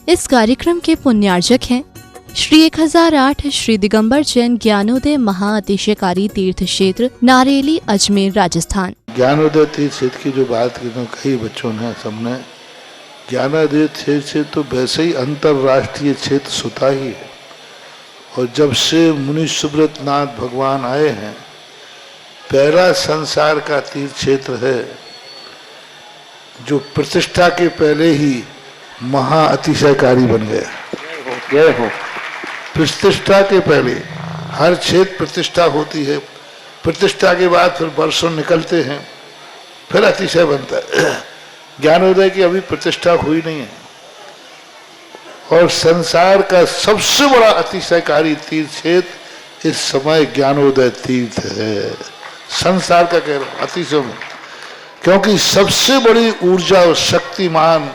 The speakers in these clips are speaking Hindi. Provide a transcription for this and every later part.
इस कार्यक्रम के पुण्यार्जक हैं श्री 1008 श्री दिगंबर जैन ज्ञानोदय महाअतिशयकारी तीर्थ क्षेत्र नारेली अजमेर राजस्थान। ज्ञानोदय तीर्थ क्षेत्र की जो बात की तो कई बच्चों ने सबने ज्ञानोदय क्षेत्र से तो वैसे ही अंतर्राष्ट्रीय क्षेत्र सुता ही है। और जब से मुनि सुब्रत नाथ भगवान आए हैं, पहला संसार का तीर्थ क्षेत्र है जो प्रतिष्ठा के पहले ही महाअतिशयकारी बन गया। प्रतिष्ठा के पहले हर क्षेत्र प्रतिष्ठा होती है, प्रतिष्ठा के बाद फिर वर्षों निकलते हैं, फिर अतिशय बनता है। ज्ञानोदय की अभी प्रतिष्ठा हुई नहीं है और संसार का सबसे बड़ा अतिशयकारी तीर्थ क्षेत्र इस समय ज्ञानोदय तीर्थ है। संसार का कह रहा हूं अतिशय में, क्योंकि सबसे बड़ी ऊर्जा और शक्तिमान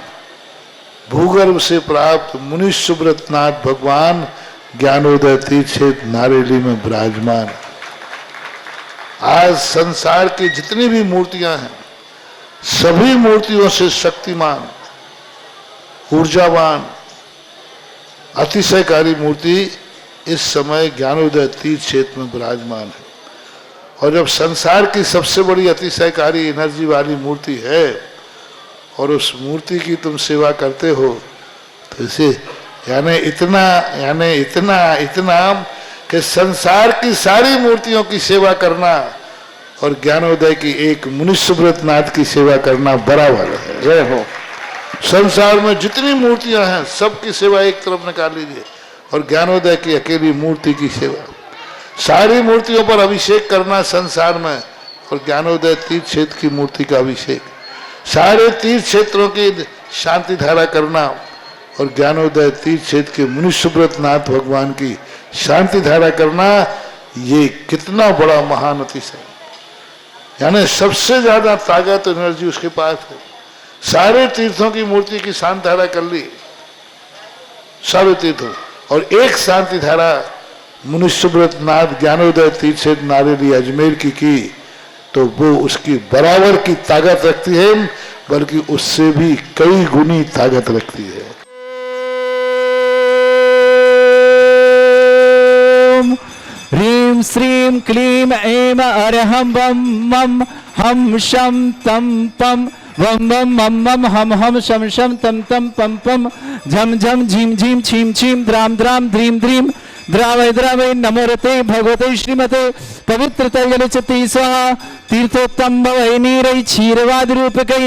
भूगर्भ से प्राप्त मुनि सुब्रत नाथ भगवान ज्ञानोदय तीर्थ क्षेत्र नारेली में विराजमान। आज संसार की जितनी भी मूर्तियां हैं, सभी मूर्तियों से शक्तिमान, ऊर्जावान, अतिशयकारी मूर्ति इस समय ज्ञानोदय तीर्थ क्षेत्र में विराजमान है। और जब संसार की सबसे बड़ी अतिशयकारी एनर्जी वाली मूर्ति है और उस मूर्ति की तुम सेवा करते हो, तो इसे यानी इतना कि संसार की सारी मूर्तियों की सेवा करना और ज्ञानोदय की एक मुनि सुब्रत नाथ की सेवा करना बराबर है। जय हो। संसार में जितनी मूर्तियां हैं सबकी सेवा एक तरफ निकाल लीजिए और ज्ञानोदय की अकेली मूर्ति की सेवा। सारी मूर्तियों पर अभिषेक करना संसार में और ज्ञानोदय तीर्थ क्षेत्र की मूर्ति का अभिषेक। सारे तीर्थ क्षेत्रों की शांति धारा करना और ज्ञानोदय तीर्थ क्षेत्र के मुनि सुब्रत नाथ भगवान की शांति धारा करना, ये कितना बड़ा महान अतिशय। यानी सबसे ज्यादा ताकत एनर्जी उसके पास है। सारे तीर्थों की मूर्ति की शांति धारा कर ली, सारे तीर्थों, और एक शांति धारा मुनि सुब्रत नाथ ज्ञानोदय तीर्थ क्षेत्र नारेली अजमेर की तो वो उसकी बराबर की ताकत रखती है, बल्कि उससे भी कई गुनी ताकत रखती है। ह्रीं श्रीं क्लीं ऐं अरहं बम मम हम शम तम पम वम वम मम मम हम हम शम शम तम तम पम पम झम झम झीम झीम छीम छीम द्राम द्राम ध्रीम ध्रीम द्रावय द्रावय नमोरते भगवते श्रीमते पवित्र तैलचति स्वाहा तीर्थोत्तम भवै नीरै क्षीरवाद रूपकै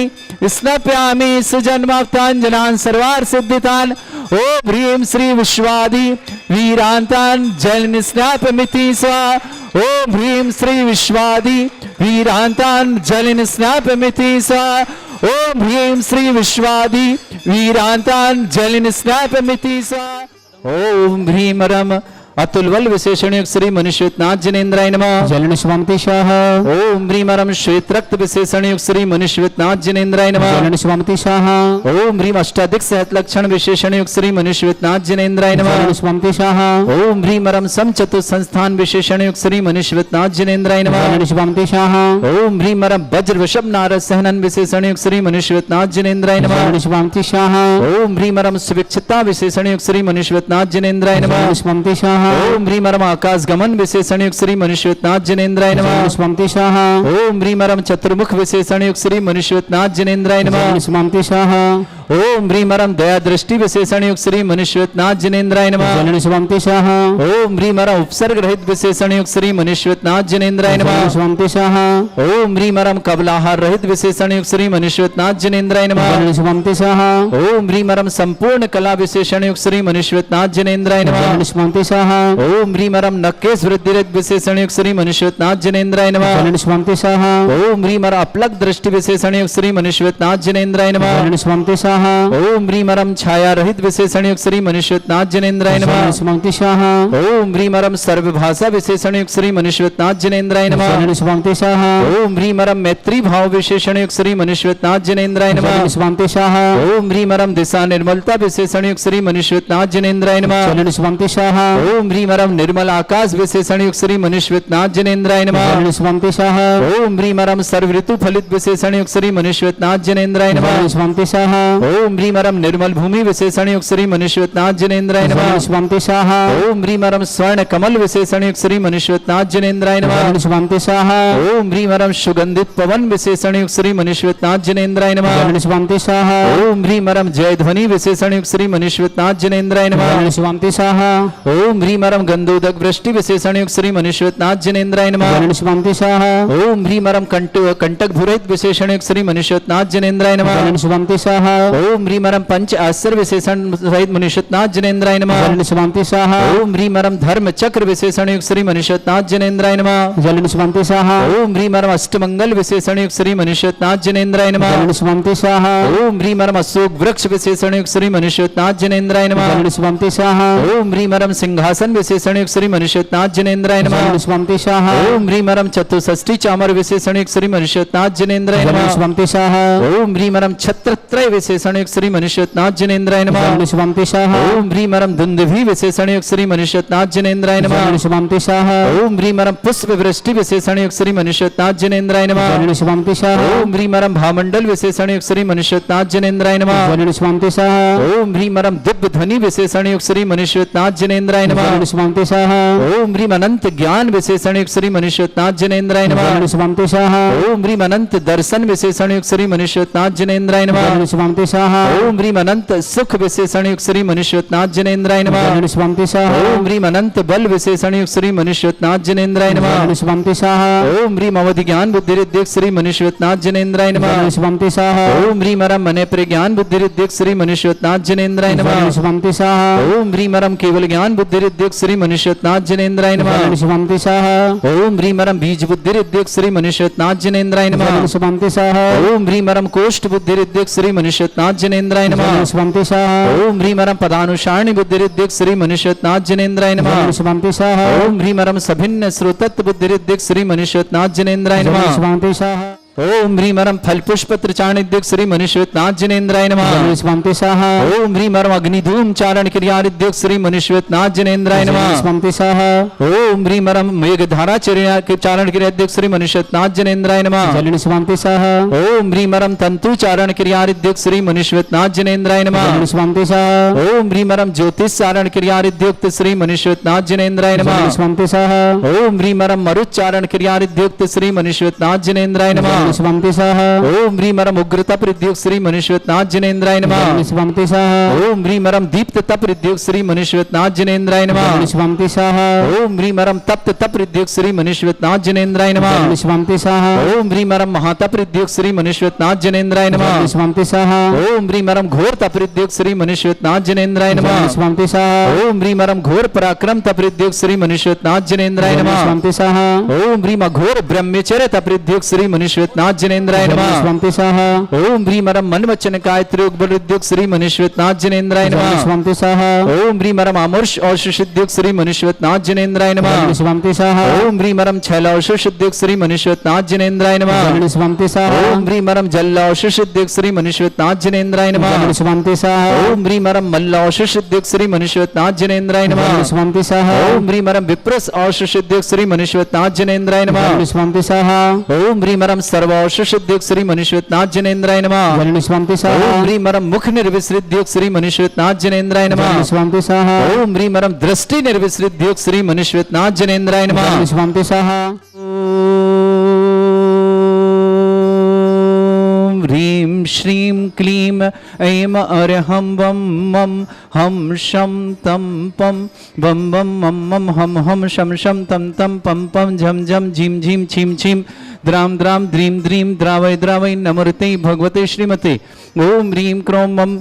स्नप्यामि सुजन्माक्तांजनान् सर्वार सिद्धितान् ओम ह्रीं श्री विश्वादि वीरांतान् जल निस्नापमिति स्वाहा ओम ह्रीं श्री विश्वादि वीरांतान् जल निस्नापमिति स्वाहा ओम ह्रीं श्री विश्वादि वीरांतान् जल निस्नापमिति स्वाहा ओम ह्रीं रम अतुल बल विशेषण युक्त श्री मनुष्यनाथ जिनेन्द्राय नमः। जलन स्वामति शाह। ओम ह्रीं रम श्वेत रक्त विशेषण युक्त श्री मनुष्यनाथ जिनेन्द्राय नमः। जलन स्वामति शाह। ओम ह्रीं अष्टाधिक सहत लक्षण विशेषण युक्त श्री मनुष्यनाथ जिनेन्द्राय नमः। जलन स्वामति शाह। ओम ह्रीं रम सम चतुर्थ संस्थान विशेषण युक्त श्री मनुष्यनाथ जिनेन्द्राय नमः। जलन स्वामति शाह। ओम ह्रीं रम वज्र वृषभ नारद सहनन विशेषण युक्त श्री मनुष्यनाथ जिनेन्द्राय नमः। जलन स्वामति शाह। ओम ह्रीं रम सुविक्षिता विशेषण युक्त श्री मनुष्यनाथ जिनेन्द्राय नमः। जलन स्वामति शाह। ओम ह्रीं रम आकाश गमन विशेषण युक्त श्री मनुष्यनाथ जिनेन्द्राय नमः। स्वामति शाह। ओम ह्रीं रम चतुर्मुख विशेषण युक्त श्री मनुष्यनाथ जिनेन्द्राय नमः। स्वामति शाह। ओम ह्रीं रम दया दृष्टि विशेषण युक्त श्री मनुष्यनाथ जिनेन्द्राय नमः। स्वामति शाह। ओम ह्रीं रम उपसर्ग रहित विशेषण युक्त श्री मनुष्यनाथ जिनेन्द्राय नमः। स्वामति शाह। ओम ह्रीं रम कबलाहार रहित विशेषण युक्त श्री मनुष्यनाथ जिनेन्द्राय नमः। स्वामति शाह। ओम ह्रीं रम संपूर्ण कला विशेषण युक्त श्री मनुष्यनाथ जिनेन्द्राय नमः। स्वामति शाह। ओम ह्रीं रम नक्केश वृद्धि विशेषण युक्त श्री मनुष्यनाथ जिनेन्द्राय नमः। स्वामति शाह। ओम ह्रीं रम अपलक दृष्टि विशेषण युक्त श्री मनुष्यनाथ जिनेन्द्राय नमः। स्वामति शाह। ओम ह्रीं रम छाया रहित विशेषण युक्त श्री मनुष्यनाथ जिनेन्द्राय नमः। स्वामति शाह। ओम ह्रीं रम सर्वभाषा विशेषण युक्त श्री मनुष्यनाथ जिनेन्द्राय नमः। स्वामति शाह। ओम ह्रीं रम मैत्री भाव विशेषण युक्त श्री मनुष्यनाथ जिनेन्द्राय नमः। स्वामति शाह। ओम ह्रीं रम दिशा निर्मलता विशेषण युक्त श्री मनुष्यनाथ जिनेन्द्राय नमः। स्वामति शाह। ओम ह्रीं रम निर्मल आकाश विशेषण युक्त श्री मनुष्यनाथ जिनेन्द्राय नमः। स्वामति शाह। ओम ह्रीं रम सर्व ऋतु फलित विशेषण युक्त श्री मनुष्यनाथ जिनेन्द्राय नमः। स्वामति शाह। ओम ह्रीमरम निर्मल भूमि विशेषण युक्त श्री मनुष्यनाथ जिनेन्द्राय नमः। स्वामी स्वाहा। ओम ह्रीमरम स्वर्ण कमल विशेषण युक्त श्री मनुष्यनाथ जिनेन्द्राय नमः। स्वामी स्वाहा। ओम ह्रीमरम सुगंधित पवन विशेषण युक्त श्री मनुष्यनाथ जिनेन्द्राय नमः। स्वामी स्वाहा। ओम ह्रीमरम जय ध्वनि विशेषण युक्त श्री मनुष्यनाथ जिनेन्द्राय नमः। स्वामी स्वाहा। ओम ह्रीमरम गंधोदक वृष्टि विशेषण युक्त श्री मनुष्यनाथ जिनेन्द्राय नमः। स्वामी स्वाहा। ओम ह्रीमरम कंटक भूरहित विशेषण युक्त श्री मनुष्यनाथ जिनेन्द्राय नमः। स्वामी स्वाहा। ओम ह्रीमरम पंच आश्चर्य विशेषण सहित मनुष्यनाथ जिनेन्द्राय नमः। स्वामी स्वाहा। ओम ह्रीमरम धर्म चक्र विशेषण युक्त श्री मनुष्यनाथ जिनेन्द्राय नमः। स्वामी स्वाहा। ओम ह्रीमरम अष्टमंगल विशेषण युक्त श्री मनुष्यनाथ जिनेन्द्राय नमः। स्वामी स्वाहा। ओम ह्रीमरम अशोक वृक्ष विशेषण युक्त श्री मनुष्यनाथ जिनेन्द्राय नमः। स्वामी स्वाहा। ओम ह्रीमरम सिंहासन विशेषण युक्त श्री मनुष्यनाथ जिनेन्द्राय नमः। स्वामी स्वाहा। ओम ह्रीमरम चतुष्षष्टि चामर विशेषण युक्त श्री मनुष्यनाथ जिनेन्द्राय नमः। स्वामी स्वाहा। ओम ह्रीमरम छत्रत्रय विशेषण युक्त श्री मनुष्यनाथ जिनेन्द्राय नमः। स्वामी स्वाहा। ओम ह्रीमरम दुंदुभि विशेषण युक्त श्री मनुष्यनाथ जिनेन्द्राय नमः। स्वामी स्वाहा। ओम ह्रीमरम पुष्प वृष्टि विशेषण युक्त श्री मनुष्यनाथ जिनेन्द्राय नमः। स्वामी स्वाहा। ओम ह्रीमरम भामंडल विशेषण युक्त श्री मनुष्यनाथ जिनेन्द्राय नमः। स्वामी स्वाहा। ओम ह्रीमरम दिव्य ध्वनि विशेषण युक्त श्री मनुष्यनाथ जिनेन्द्राय नमः। स्वामी स्वाहा। ओम ह्रीम अनंत ज्ञान विशेषण युक्त श्री मनुष्यनाथ जिनेन्द्राय नमः। स्वामी स्वाहा। ओम ह्रीम अनंत दर्शन विशेषण युक्त श्री मनुष्यनाथ जिनेन्द्राय नमः। स्वामी स्वाहा। ओम ह्रीम अनंत सुख विशेषण युक्त श्री मनुष्यनाथ जिनेन्द्राय नमः। स्वामी स्वाहा। ओम ह्रीम अनंत बल विशेषण युक्त श्री मनुष्यनाथ जिनेन्द्राय नमः। स्वामी स्वाहा। ओम ह्रीम अवधि ज्ञान बुद्धि रिद्धिक श्री मनुष्यनाथ जिनेन्द्राय नमः। स्वामी स्वाहा। ओम ह्रीम अरम मने प्रज्ञान बुद्धि रिद्धिक श्री मनुष्यनाथ जिनेन्द्राय नमः। स्वामी स्वाहा। ओम ह्रीम अरम केवल ज्ञान बुद्धि रिद्धिक श्री मनुष्यनाथ जिनेन्द्राय नमः। स्वामी स्वाहा। ओम ह्रीम अरम बीज बुद्धि रिद्धिक श्री मनुष्यनाथ जिनेन्द्राय नमः। स्वामी स्वाहा। ओम ह्रीम अरम कोष्ठ बुद्धि रिद्धिक श्री मनुष्यनाथ जिनेन्द्राय नमः। स्वामी स्वाहा। ओम ह्रीम अरम पदानुसारणी बुद्धि रिद्धिक श्री मनुष्यनाथ जिनेन्द्राय नमः। स्वामी स्वाहा। ओम ह्रीम अरम सभिन्न श्रोतत्व बुद्धि रिद्धिक श्री मनुष्यनाथ जिनेन्द्राय नमः। स्वामी स्वाहा। ओम ह्रीम अरम फल पुष्प त्रिचाणिद्युक्त श्री मनुष्यनाथ जिनेन्द्राय नमः। स्वामी स्वाहा। ओम ह्रीम अरम अग्निधूम चारण क्रियाद्युक्त श्री मनुष्यनाथ जिनेन्द्राय नमः। स्वामी स्वाहा। ओम ह्रीम अरम मेघधारा चारण क्रियाद्युक्त श्री मनुष्यनाथ जिनेन्द्राय नमः। स्वामी स्वाहा। ओम ह्रीम अरम तंतु चारण क्रियाद्युक्त श्री मनुष्यनाथ जिनेन्द्राय नमः। स्वामी स्वाहा। ओम ह्रीम अरम ज्योतिष चारण क्रियाद्युक्त श्री मनुष्यनाथ जिनेन्द्राय नमः। स्वामी स्वाहा। ओम ह्रीम अरम मरुच्चारण क्रियाद्युक्त श्री मनुष्यनाथ जिनेन्द्राय नमः। स्वामी स्वाहा। ओम ह्रीम अरम उग्र तप रिद्युक्त श्री मनुष्यनाथ जिनेन्द्राय नमः। स्वामी स्वाहा। ओम ह्रीम अरम दीप्त तप रिद्युक्त श्री मनुष्यनाथ जिनेन्द्राय नमः। स्वामी स्वाहा। ओम ह्रीम अरम तप्त तप रिद्युक्त श्री मनुष्यनाथ जिनेन्द्राय नमः। स्वामी स्वाहा। ओम ह्रीम अरम महातप रिद्युक्त श्री मनुष्यनाथ जिनेन्द्राय नमः। स्वामी स्वाहा। ओम ह्रीम अरम घोर तप रिद्युक्त श्री मनुष्यनाथ जिनेन्द्राय नमः। स्वामी स्वाहा। ओम ह्रीम अरम घोर पराक्रम तप रिद्युक्त श्री मनुष्यनाथ जिनेन्द्राय नमः। स्वामी स्वाहा। ओम ह्रीम घोर ब्रह्मचर्य तप रिद्युक्त श्री मनुष्यनाथ जिनेन्द्राय नमः। स्वामी स्वाहा। ओम ह्रीम अरम मन वचन काय त्रियोग बल रिद्युक्त श्री मनुष्यनाथ जिनेन्द्राय नमः। स्वामी स्वाहा। ओम ह्रीम अरम आमर्ष औषध सिद्धियुक्त श्री मनुष्यनाथ जिनेन्द्राय नमः। स्वामी स्वाहा। ओम ह्रीम अरम छैल औषध सिद्धियुक्त श्री मनुष्यनाथ जिनेन्द्राय नमः। स्वामी स्वाहा। ओम ह्रीम अरम जल औषध सिद्धियुक्त श्री मनुष्यनाथ जिनेन्द्राय नमः। स्वामी स्वाहा। ओम ह्रीम अरम मल्ल औषध सिद्धियुक्त श्री मनुष्यनाथ जिनेन्द्राय नमः। स्वामी स्वाहा। ओम ह्रीम अरम विप्रस औषध सिद्धियुक्त श्री मनुष्यनाथ जिनेन्द्राय नमः। स्वामी स्वाहा। ओम ह्रीम अरम सर्व औषध सिद्धियुक्त श्री मनुष्यनाथ जिनेन्द्राय नमः। स्वामी स्वाहा। ओम ह्रीम अरम मुख निर्विसृद्युक्त श्री मनुष्यनाथ जिनेन्द्राय नमः। स्वामी स्वाहा। ओम ह्रीम अरम दृष्टि निर्विसृद्युक्त श्री मनुष्यनाथ जिनेन्द्राय नमः। स्वामी स्वाहा। ओम ह्रीम श्रीम क्लीम ऐम अरहम वम मम हम शम तम पम वम वम मम मम हम शम शम तम तम पम पम झम झम झीम झीम छीम छीम द्राम द्राम द्रीम द्रीम द्रावय द्रावय नमृते भगवते श्रीमते। ओम ह्रीम क्रोम मम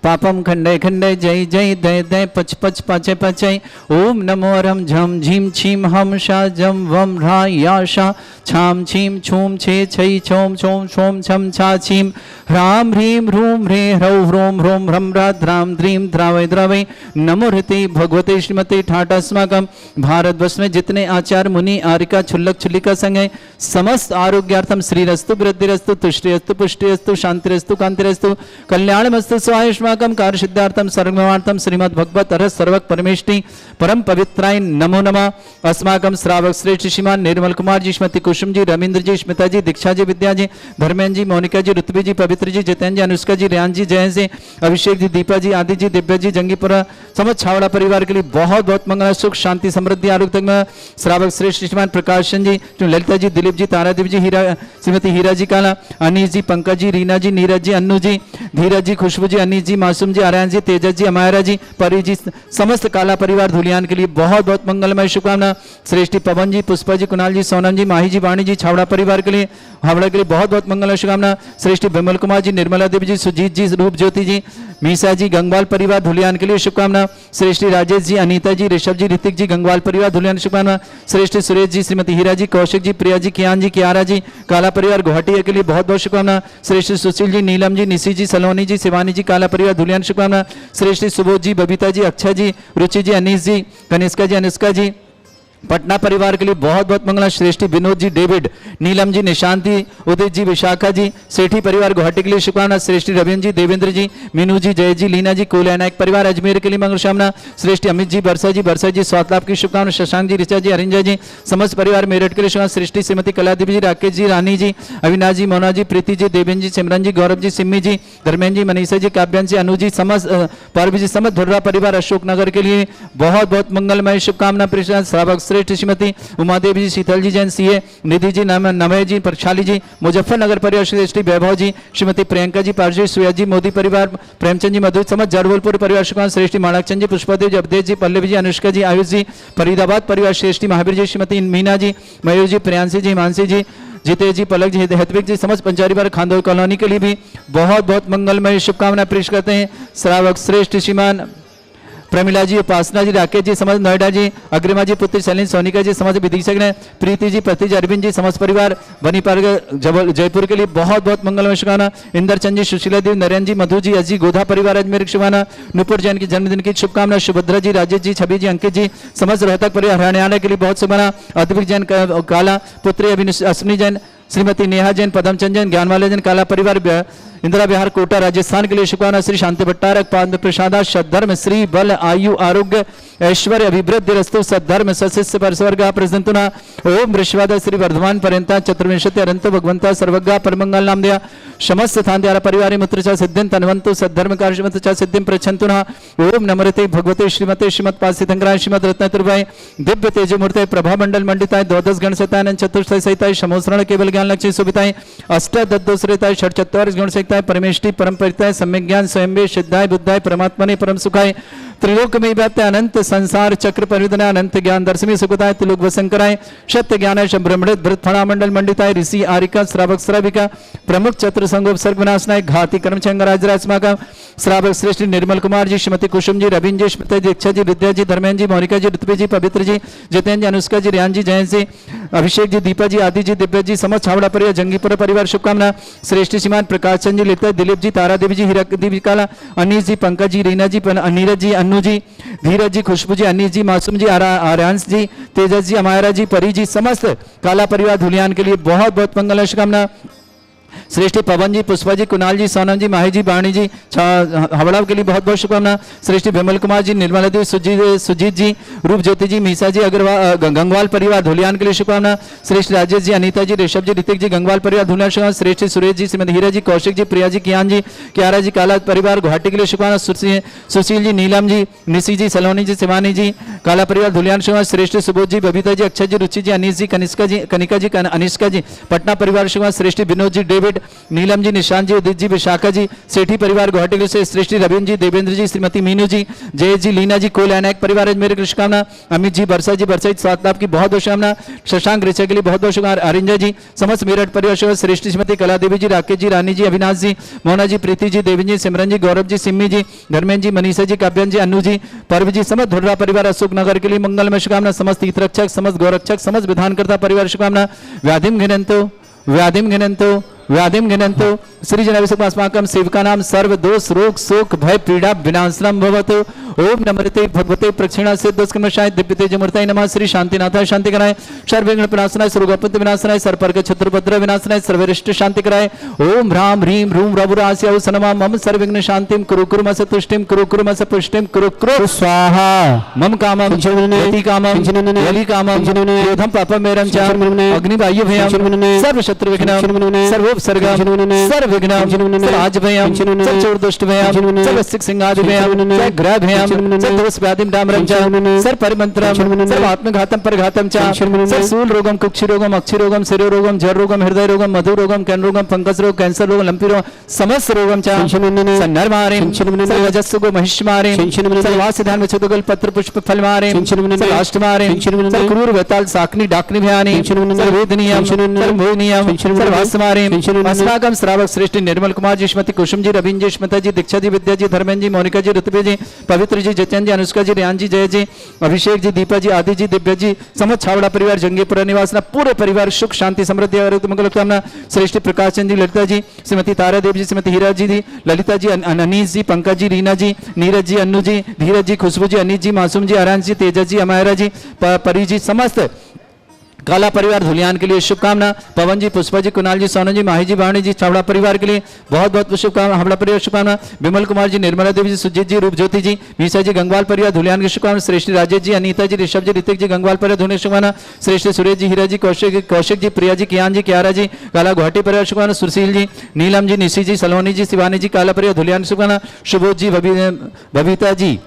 पापम खंडय खंडय जय जय दय दय पच पच पचय पचय। ओम नमो रम झम झीम छीम हम शा जम वम रा या शा छाम छीम छूम छे छई छोम छोम छोम छम छा छीम ह्राम ह्रीम ह्रूम ह्रे ह्रौ ह्रोम ह्रोम ह्रम रा द्राम द्रीम द्रावय द्रावय नमो हृते भगवते श्रीमते ठाटास्माकम। भारतवर्ष में जितने आचार्य मुनि आर्यिका छुल्लक छुल्लिका संघ है समस्त आरोग्यार्थम श्रीरस्तु वृद्धिरस्तु तुष्टिरस्तु पुष्टिरस्तु शांतिरस्तु कांतिरस्तु कल्याणमस्तु स्वायुष्मान अस्माकं कार्य सिद्धार्थम सर्वमार्थम श्रीमद् भगवत अरहत सर्वक परमेष्टि परम पवित्राय नमो नमः। अस्माकं श्रावक श्रेष्ठ श्रीमान निर्मल कुमार जी, श्रीमती कुसुम जी, रविंद्र जी, स्मिता जी, दीक्षा जी, विद्या जी, धर्मेंद्र जी, मोनिका जी, ऋतवी जी, पवित्र जी, जितेंद्र जी, अनुष्का जी, रेहान जी, जयंत जी, अभिषेक जी, दीपा जी, आदि जी, दिव्या जी, जंगीपुरा समझ छावड़ा परिवार के लिए बहुत बहुत मंगल, सुख शांति समृद्धि आरोग्य तक श्रावक श्रेष्ठ श्रीमान प्रकाशन जी, ललिता जी, दिलीप जी, तारादेव जी, हीरा श्रीमती हीरा जी काला, अनीस जी, पंकज जी, रीना जी, नीरज जी, अन्नू जी, धीरज जी, खुशबू जी, अनीस जी, मासूम जी, आर्यन जी, तेजस जी, अमायरा जी, परी जी, समस्त काला परिवार धुलियान के लिए बहुत बहुत मंगलमय शुभकामना। श्रेष्ठी पवन जी, पुष्पा जी, कुणाल जी, सोनम जी, माही जी, वाणी जी, छावड़ा परिवार के लिए हावड़ा के लिए बहुत बहुत मंगलमय शुभकामना। श्रेष्ठी विमल कुमार जी, निर्मला देवी जी, सुजीत जी, रूप ज्योति जी, मीसा जी, गंगवाल परिवार धुलियान के लिए शुभकामना। श्रेष्ठी राजेश जी, अनीता जी, ऋषभ जी, ऋतिक जी, गंगवाल परिवार धुलियान शुभकामना। श्रेष्ठी सुरेश जी, श्रीमती हीरा जी, कौशिक जी, प्रिया जी, कियान जी, कियारा जी, काला परिवार गुवाहाटी के लिए बहुत बहुत शुभकामना। श्रेष्ठी सुशील जी, नीलम जी, निशी जी, सलोनी जी, शिवानी जी, काला परिवार धुलियान शुभकामना। श्रेष्ठी सुबोध जी, बबीता जी, अक्षय जी, रुचि जी, अनीस जी, कनिष्का जी, अनुष्का जी, पटना परिवार के लिए बहुत बहुत मंगला। श्रेष्ठी विनोद जी, डेविड, नीलम जी, निशांति, उदित जी, विशाखा जी, सेठी परिवार गुवाहाटी के लिए शुभकामना। श्रेष्ठी रविंद्र जी, देवेंद्र जी, मीनू जी, जय जी, लीना जी, कोल नायक परिवार अजमेर के लिए मंगल कामना। श्रेष्ठी अमित जी, बरसा जी, स्वास्थ्य लाभ की शुभकामना। शशांक जी, ऋचा जी, अरिंजा जी, समस्त परिवार मेरठ के लिए शुभकामना। श्रेष्ठी श्रीमती कलादेवी जी, राकेश जी, रानी जी, अविनाश जी, मोना जी, प्रीति जी, देवेंद्र जी, सिमरन जी, गौरव जी, सिम्मी जी, धर्मेंद्र जी, मनीषा जी, काव्यान जी, अनु जी, समस्त पार्वी जी, समस्त धुर्रा परिवार अशोकनगर के लिए बहुत बहुत मंगलमय शुभकामना। श्रावक श्रेष्ठ श्रीमती उमादेवी जी, शीतल जी, जैन सीए, निधि जी, नमय जी, प्रक्षाली जी, मुजफ्फरनगर परिवार श्रेष्ठी वैभव जी, श्रीमती प्रियंका जी, पार्जी, सुया जी, मोदी परिवार, प्रेमचंद जी, मधु समझ जरवलपुर परिवार शुभकामना। श्रेष्ठी माणकचंद जी, पुष्पदेव जी, अवधेश जी, पल्लवी जी, अनुष्का जी, आयुष जी, फरीदाबाद परिवार श्रेष्ठी महावीर जी, श्रीमती मीना जी, मयूर जी, प्रियांशी जी, हिमांशी जी, जीतेश जी, पलक जी, हेतविक जी, समस्त पंचारी परिवार खांदोल कॉलोनी के लिए भी बहुत बहुत मंगलमय शुभकामना पेश करते हैं। श्रावक श्रेष्ठ श्रीमान प्रमिला जी, उपासना जी, राकेश जी, समझ नोएडा जी, अग्रिमा जी, पुत्री सलीन, सोनिका जी, समझ विदिशक ने, प्रीति जी, प्रतिज, अरविंद जी, समस्त परिवार बनी पार्क जयपुर के लिए बहुत बहुत मंगलमय शुभकामना। इंदरचंद जी, सुशीला देवी, नरेंद्र जी, मधु जी, अजी, गोधा परिवार अजमेर शुभकामना। नुपुर जैन की जन्मदिन की शुभकामना। सुभद्रा जी, राजेश जी, छवि जी, अंकित जी, समस्त रोहतक परिवार हरियाणा के लिए बहुत शुभकामना। अद्विक जैन, काला पुत्री अश्विनी जैन, श्रीमती नेहा जैन, पदमचंद जैन, ज्ञानवाले जैन, काला परिवार इंदिरा बिहार कोटा राजस्थान के लिए शुभकामना। श्री शांति भट्टारक पाद प्रसादा सद्धर्म श्री बल आयु आरोग्य ऐश्वर्य अभिवृद्धि रस्तु सद्धर्म सशिष्य परस्वर्ग प्रसंतुना ओम वृषवाद श्री वर्धमान पर्यंता चतुर्विंशति अनंत भगवंता सर्वज्ञ परमंगल नाम दिया समस्त स्थान द्वारा परिवार मुत्र सिद्धिं तन्वंतु सद्धर्म कार्य सिद्धिं प्रच्छन्तुना ओम नमरते भगवते श्रीमते श्रीमद पासितंगराय श्रीमद रत्नतुर्भाई दिव्य तेजमूर्ते प्रभा मंडल मंडिताय द्वादश गण सहिताय चतुर्थ सहिताय समोसरण केवल ज्ञान लक्ष्य सुविताय अष्टदोसरिताय षट चत्वारिश गुण सहिताय परमेष्टि परम परिताय सम्यक ज्ञान स्वयं सिद्धाय बुद्धाय परमात्मने परम सुखाय त्रिलोक में व्याप्त अनंत संसार चक्र परिवदना अनंत ज्ञान दर्शमी सुखताय त्रिलोक वसंकराय सत्य ज्ञान ब्रह्मणित भृत फणा मंडल मंडिताय ऋषि आरिका श्रावक श्राविका प्रमुख चतुर संगोप सर्ग विनाशनाय घाती कर्मचंग राजराजमाका श्रावक श्रेष्ठ निर्मल कुमार जी श्रीमती कुसुम जी रविंद्र जी स्मृति जी दीक्षा जी विद्या जी धर्मेंद्र जी मोनिका जी ऋतवी जी पवित्र जी जितेंद्र जी अनुष्का जी रेहान जी जयंत जी अभिषेक जी दीपा जी आदि जी दिव्य जी समस्त छावड़ा परिवार जंगीपुर परिवार शुभकामना श्रेष्ठ श्रीमान प्रकाश चंद जी लिखते दिलीप जी तारा देवी जी हीरा देवी काला अनीस जी पंकज जी रीना जी नीरज जी अन्नू जी धीरज जी खुशबू जी अनीस जी मासूम जी आर्यांश जी तेजस जी अमायरा जी परी जी समस्त काला परिवार धुलियान के लिए बहुत बहुत मंगल शुभकामना श्रेष्ठी पवन जी पुष्पा जी कुणाल जी सोनम जी माही जी वाणी जी हावड़ा के लिए बहुत बहुत शुभकामना श्रेष्ठी विमल कुमार जी निर्मला देवी सुजीत जी रूप ज्योति जी मीसा जी अग्रवाल गंगवाल परिवार धुलियान के लिए शुभकामना श्रेष्ठ राजेश जी अनीता जी ऋषभ जी ऋतिक जी गंगवाल परिवार धुलियान शुभकामना श्रेष्ठी सुरेश जी श्रीमती हीरा जी कौशिक जी प्रिया जी कियान जी क्यारा जी काला परिवार गुवाहाटी के लिए शुभकामना सुशील जी नीलम जी निशी जी सलोनी जी शिवानी जी काला परिवार धुलियान शुभकामना श्रेष्ठ सुबोध जी बबीता जी अक्षय जी रुचि जी अनीस जी कनिका जी अनिष्का जी पटना परिवार शुभकामना श्रेष्ठी विनोद जी डेविड नीलम जी निशांत जी उदित जी विशाखा जी सेठी परिवार गुवाहाटी से श्रेष्ठी रविंद्र जी देवेंद्र जी श्रीमती मीनू जी जय जी लीना जी कोल नायक परिवार मेरे की शुभकामना अमित जी बरसा स्वास्थ्य लाभ की बहुत बहुत शुभकामना शशांक ऋचा के लिए बहुत बहुत शुभकामना अरिंजा जी समस्त मेरठ परिवार श्रेष्ठी श्रीमती कला देवी जी राकेश जी रानी जी अविनाश जी मोना जी प्रीति जी देवी जी सिमरन जी गौरव जी सिम्मी जी धर्मेंद्र जी मनीषा जी काव्यन जी अन्नू जी पर्व जी समस्त धुर्रा परिवार अशोक नगर के लिए मंगल में शुभकामना समस्त हितरक्षक समस्त गौरक्षक समस्त विधानकर्ता परिवार शुभकामना व्याधिम घिनंतो श्री जनाभिषेकम् अस्माकं सेवकानां सर्व दोष रोग शोक भय पीड़ा विनाशनम भवतु ओम नमस्ते भगवते प्रक्षिणा सिद्धस्कर्मशाय दिव्यतेजमूर्तये नमः। श्री शांतिनाथाय शांति कराए, सर्वविघ्न विनाशनाय, सर्वोपद्रव विनाशनाय, सर्वपर्ग छत्रपद्र विनाशनाय, सर्वरिष्ट शांति कराए। ओम ह्रां ह्रीं ह्रूं रघुरास्यौ सनमा मम सर्वविघ्न शांतिं कुरु कुरुमस तुष्टिं कुरु कुरुमस पुष्टिं कुरु कुरु स्वाहा मम कामं यति कामं यलि कामं क्रोधं पापं मेरं च अग्निवायु भयं सर्व शत्रु विघ्नं सर्वोपसर्गं सर्वविघ्नं सर्वाजभयं सर्वचोरदुष्ट भयं सर्वसिक सिंहादि भयं सर्वग्रह भयं सर्वदोष व्याधिं डामरं च सर्वपरिमन्त्रं सर्वात्मघातं परघातं च सर्वशूल रोगं कुक्षि रोगं अक्षि रोगं शिरो रोगं जर रोगं हृदय रोगं मधु रोगं कैन रोगं फंगस रोग कैंसर रोग लंपी रोग समस्त रोगं च सन्नरमारिं सर्वजस्सुगो महिष्मारिं सर्वासिधान विचुदुगल पत्र पुष्प फलमारिं सर्वाष्टमारिं सर्वक्रूर वेताल साकनी डाकनी भयानी सर्ववेदनीयं सर्वमोहनीयं सर्वास्मारिं अस्माकं श्रावक श्रेष्ठ निर्मल कुमार जी, श्रीमती कुसुम जी, रवीन जी, स्मिता जी, दीक्षा जी, विद्या जी, धर्मेंद्र जी, मोनिका जी, ऋतुप्रिया जी, पवित्र जी, जचन जी, अनुष्का जी, रियान जी, जय जी, अभिषेक जी, दीपा जी, आदि जी, दिव्या जी, समस्त छावड़ा परिवार, जंगीपुरा निवासना पूरे परिवार सुख शांति समृद्धि और मंगल कामना। श्रेष्ठ प्रकाश चंद जी, ललिता जी, श्रीमती तारा देव जी, श्रीमती हीरा जी, ललिता जी, अनीस जी, पंकज जी, रीना जी, नीरज जी, अन्नू जी, धीरज जी, खुशबू जी, अनीत जी, मासूम जी, आरांश जी, तेजस जी, अमायरा जी, परी जी, समस्त काला परिवार धुलियान के लिए शुभकामना। पवन जी, पुष्पा जी, कुणाल जी, सोनू जी, माही जी, वाणी जी, छावड़ा परिवार के लिए बहुत बहुत शुभकामना। हावड़ा परिवार शुभकामना। विमल कुमार जी, निर्मला देवी जी, सुजीत जी, रूपज्योति जी, मीसा जी, गंगवाल परिवार धुलियान की शुभकामना। श्रेष्ठ राजेश जी, अनीता जी, ऋषभ जी, ऋतिक जी, गंगवाल परिवार धुलियान शुभकामना। श्रेष्ठ सुरेश जी, हीरा जी, कौशिक जी, प्रिया जी, कियान जी, कियारा जी, काला गुवाहाटी परिवार शुभकामना। सुशील जी, नीलम जी, निशी जी, सलोनी जी, शिवानी जी, काला परिवार धुलियान शुभकामना। सुबोध जी, बबीता जी,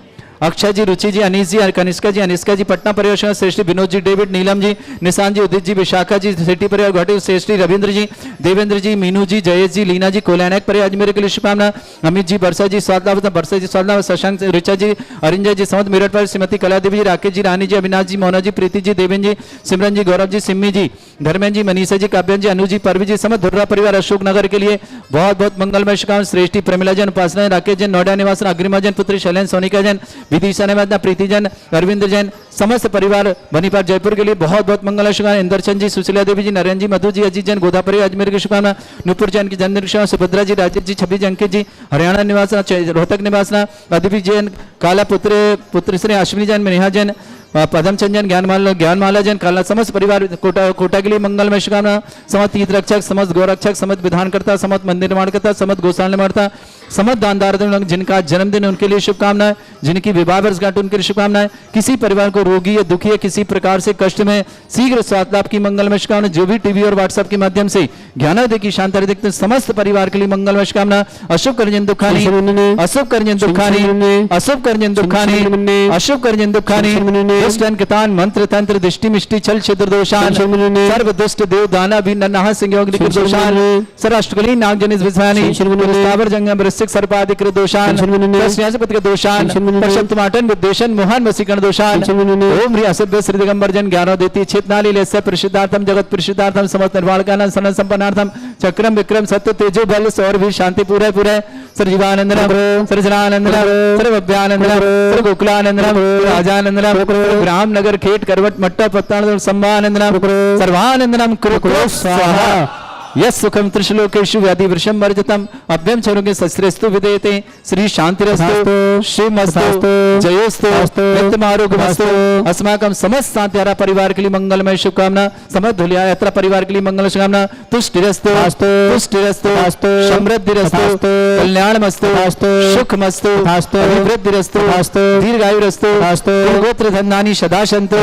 अक्षय जी, रुचि जी, अनीस जी, कनिष्का जी, अनिष्का जी, पटना परिवार श्रेष्ठ विनोद जी, डेविड, नीलम जी, निशान जी, उदित जी, विशाखा जी, सिटी परिवार गुवाहाटी श्रेष्ठ रविंद्र जी, देवेंद्र जी, मीनू जी, जयेश जी, लीना जी, कोलैनक परिवार अजमेर के लिए शुभकामना। अमित जी, वर्षा जी, स्वादलावत वर्षा जी, स्वादलावत शशांक, ऋचा जी, अरिंजा जी, समस्त मेरठ पर श्रीमती कला देवी जी, राकेश जी, रानी जी, अविनाश जी, मोना जी, प्रीति जी, देवेंद्र जी, सिमरन जी, गौरव जी, सिम्मी जी, धर्मेंद्र जी, मनीषा जी, काव्यन जी, अनु जी, परवी जी, समस्त धुर्रा परिवार अशोक नगर के लिए बहुत बहुत मंगलमय शुभकामना। श्रेष्ठी प्रमिला जन, उपासना राकेश जन, नोएडा निवासन, अग्रिमा जन, पुत्री शैलेन, सोनिका जन, विदिशा ने प्रीति जन, अरविंद जैन, समस्त परिवार बनीपार जयपुर के लिए बहुत बहुत मंगल शुभकामना। इंदरचंद जी, सुशीला देवी जी, नरेंद्र जी, मधु जी, अजीत जैन, गोदापरी अजमेर की शुभकामना। नुपुर जैन की जन्मदिन शुभकामना। सुभद्रा जी, राजेश जी, छब्बीस अंकित जी, हरियाणा निवासना, रोहतक निवासना, अदिति जैन, काला पुत्र श्री अश्विनी जैन, नेहा जैन, पदमचंद जैन, ज्ञानमाला जैन, काला समस्त परिवार कोटा के लिए मंगलमय शुभकामना। समस्त तीर्थ रक्षक, समस्त गौरक्षक, समस्त विधानकर्ता, समस्त मंदिर निर्माणकर्ता, समस्त गौशाला निर्माणकर्ता, समस्त दानदार जिनका जन्मदिन उनके लिए शुभकामनाएं, जिनकी विवाह वर्षगांठ उनके लिए शुभकामनाएं। किसी परिवार को रोगी या दुखी या किसी प्रकार से कष्ट में शीघ्र स्वास्थ्य लाभ की मंगलमय शुभकामना। जो भी टीवी और व्हाट्सएप के माध्यम से ज्ञानोदय की शांति देखते समस्त परिवार के लिए मंगलमय शुभकामना। अशुभ करजन दुखानी, अशुभ करजन दुखानी, अशुभ करजन दुखानी, अशुभ करजन दुखानी, दुष्ट कितान मंत्र तंत्र दृष्टि मिष्टि छल छिद्र दोषान, सर्व दुष्ट देव दाना भी नन्हा संयोग दोषान, सर्वाष्टकली नाग जनिस विषानी, स्थावर जंगम वृश्चिक सर्पादिक दोषान, प्रश्नापति दोषान, परशब्दमाटन विद्वेषण मोहन वसीकरण दोषान। ओम ह्री असभ्य श्री दिगंबर जन ज्ञानो देती चेतनाली लेस्य प्रसिद्धार्थम जगत प्रसिद्धार्थम समस्त निर्वाणकानंद सनन संपन्नार्थम चक्रम विक्रम सत्य तेजो बल सौर भी शांति पूरे पूरे सर्वजीवानंदनम सर्वजनानंदनम सर्वभ्यानंदनम सर्वगोकुलानंदनम राजानंदनम रामनगर खेट करवट मट्टा पत्तान सम्मानंदनम सर्वानंदनम कुरु कुरु स्वाहा। यस सुखम त्रिशलोकेषु व्याधि वृषम वर्जतम अभ्यम चरुगे सस्रेस्तु विदेते श्री शांतिरस्तु श्रीमस्तु जयोस्तु नित्यमारोग्यमस्तु। अस्माकं समस्त शांतिहारा परिवार के लिए मंगलमय शुभकामना। समस्त धुलिया यात्रा परिवार के लिए मंगल शुभकामना। तुष्टिरस्तु तुष्टिरस्तु समृद्धिरस्तु कल्याणमस्तु सुखमस्तु अभिवृद्धिरस्तु दीर्घायुरस्तु गोत्र धनानि सदा सन्तु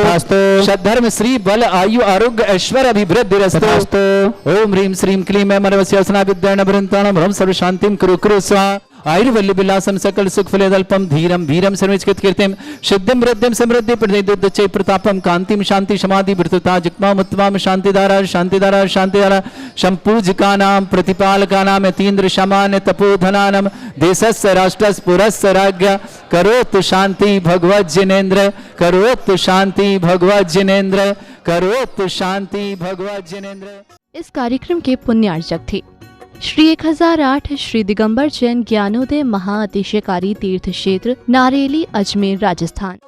सद्धर्म श्री बल आयु आरोग्य ऐश्वर्य अभिवृद्धिरस्तु। ओम ह्रीं श्रीं क्लीं मरवस्यासना विद्याण भ्रंताणं भ्रम सर्व शांतिं कुरु कुरु स्वाहा। आयुर्वल्य विलासम सकल सुख फलेदल्पम धीरम वीरम सर्वचित कीर्तिम सिद्धिम वृद्धिम समृद्धि प्रदे प्रतापम कांतिम शांति समाधि वृतता जिक्माम उत्तमाम शांतिधारा शांतिधारा शांतिधारा संपूजिका नाम प्रतिपालका नाम यतीन्द्र शमान तपोधनानम देशस्य राष्ट्रस्य पुरस्य राज्ञ करोतु शांति भगवत जिनेन्द्र करोतु शांति भगवत जिनेन्द्र करोतु शांति भगवत जिनेन्द्र। इस कार्यक्रम के पुण्यार्चक थे श्री 1008 श्री दिगंबर जैन ज्ञानोदय महाअतिशयकारी तीर्थ क्षेत्र नारेली अजमेर राजस्थान।